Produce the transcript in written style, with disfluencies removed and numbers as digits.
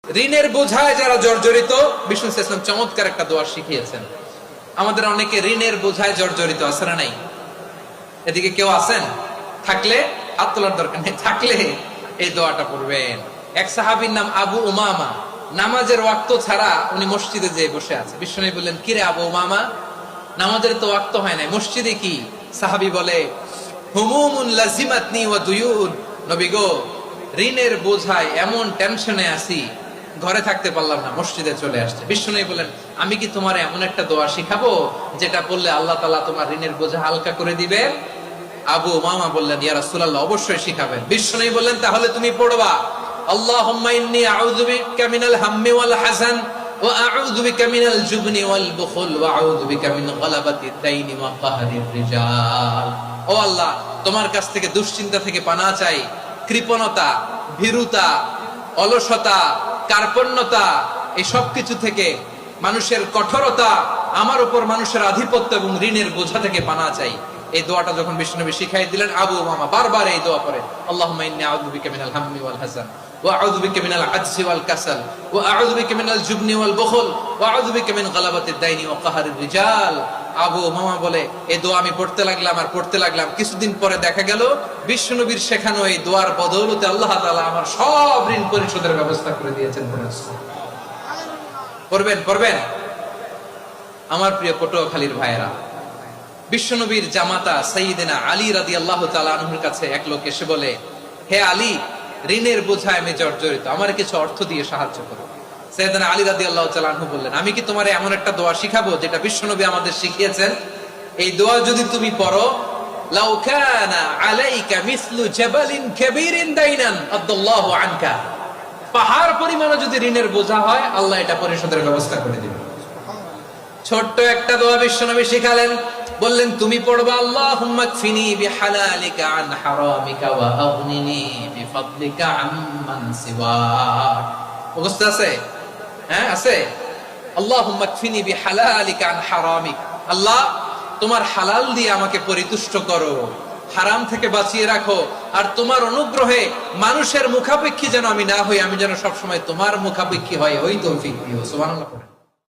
ঋণের বোঝায় যারা জর্জরিত, বিষ্ণু ইসলাম চমৎকার একটা দোয়া শিখিয়েছেন। আমাদের অনেকে ঋণের বোঝায় জর্জরিত, আছে না নাই? এদিকে কেউ আছেন? থাকলে হাত তোলার দরকার নেই, থাকলে এই দোয়াটা পড়বেন। এক সাহাবীর নাম আবু উমামা, নামাজের ওয়াক্ত ছাড়া উনি মসজিদে যেয়ে বসে আছে। বিষ্ণু বললেন, কিরে আবু উমামা, নামাজের তো ওয়াক্ত হয় নাই, মসজিদে কি? সাহাবী বলে, হুমুমুন লাজিমাতনি ওয়া দুয়ুন, নবী গো, ঋণের বোঝায় এমন টেনশনে আছি, ঘরে থাকতে পারলাম না, মসজিদে চলে আসছে। বিষ্ণু বলেন, আমি কি তোমার এমন একটা দোয়া শিখাবো যেটা বললে আল্লাহ তাআলা তোমার ঋণের বোঝা হালকা করে দিবে? আবু উমামা বললেন, ইয়া রাসূলুল্লাহ, অবশ্যই শিখাবেন। বিষ্ণু বললেন, তাহলে তুমি পড়বা, আল্লাহুম্মা ইন্নী আউযু বিকা মিনাল হাম্মি ওয়াল হাযান ওয়া আউযু বিকা মিনাল জুবনি ওয়াল বুখল ওয়া আউযু বিকা মিন গালাবাতিদ দাইনি ওয়া কাহরির রিজাল। ও আল্লাহ, তোমার কাছ থেকে দুশ্চিন্তা থেকে পানাহ চাই, কৃপণতা, ভীরুতা, অলসতা, কার্পণ্যতা, এই সব কিছু থেকে, মানুষের কঠোরতা, আমার উপর মানুষের আধিপত্য এবং ঋণের বোঝা থেকে পানাহ চাই। এই দোয়াটা যখন বিষ্ণু শিখাই দিলেন, আবু উমামা বারবার এই দোয়া পড়ে, আল্লাহুম্মা ইন্নী আউযু বিকা মিনাল হাম্মি ওয়াল হাযান ওয়া আউযু বিকা মিনাল আজজি ওয়াল কাসাল ওয়া আউযু বিকা মিনাল জুবনি ওয়াল বুখল ওয়া আউযু বিকা মিন গালাবাতিদ দাইনি ওয়া কাহরির রিজাল। আবু উমামা বলে, এই দোয়া আমি পড়তে লাগলাম। কিছুদিন পরে দেখা গেল বিষ্ণু নবীর শেখানো এই দোয়ার বদৌলতে আল্লাহ তাআলা আমার সব ঋণ পরিশোধের ব্যবস্থা করে দিয়েছেন। পড়বেন। আমার প্রিয় পটুয়াখালীর ভাইয়েরা, বিশ্বনবীর জামাতা সাইয়্যিদিনা আলী রাদিয়াল্লাহু তাআলা আনহুর কাছে এক লোক এসে বলে, হে আলী, ঋণের বোঝায় আমি জর্জরিত, আমার কিছু অর্থ দিয়ে সাহায্য করো। সাইয়্যিদিনা আলী রাদিয়াল্লাহু তাআলা আনহু বললেন, আমি কি তোমারে এমন একটা দোয়া শিখাবো যেটা বিশ্বনবী আমাদের শিখিয়েছেন? এই দোয়া যদি তুমি পড়ো, লাউ কানা আলাইকা মিসলু জাবালিন কাবীরিন দাইনান আদাল্লাহু আনকা, পাহাড় পরিমাণে যদি ঋণের বোঝা হয়, আল্লাহ এটা পরিশোধের ব্যবস্থা করে দিবেন। ছোট্ট একটা দোয়া বিশ্বনবী শিখালেন, বললেন, তুমি পড়বা, আল্লাহুম্মা কফিনি বিহালালিকা আন হারামিকা ওয়া আগনিনি বিফাদলিকা আম্মান সিওয়াক। মুখস্থ আছে? হ্যাঁ, আছে। আল্লাহুম্মা কফিনি বিহালালিকা আন হারামিক, আল্লাহ তোমার হালাল দিয়ে আমাকে পরিতুষ্ট করো, হারাম থেকে বাঁচিয়ে রাখো, আর তোমার অনুগ্রহে মানুষের মুখাপেক্ষী যেন আমি না হই, আমি যেন সবসময় তোমার মুখাপেক্ষী হয়, ওই তৌফিক দিও। সুবহানাল্লাহ।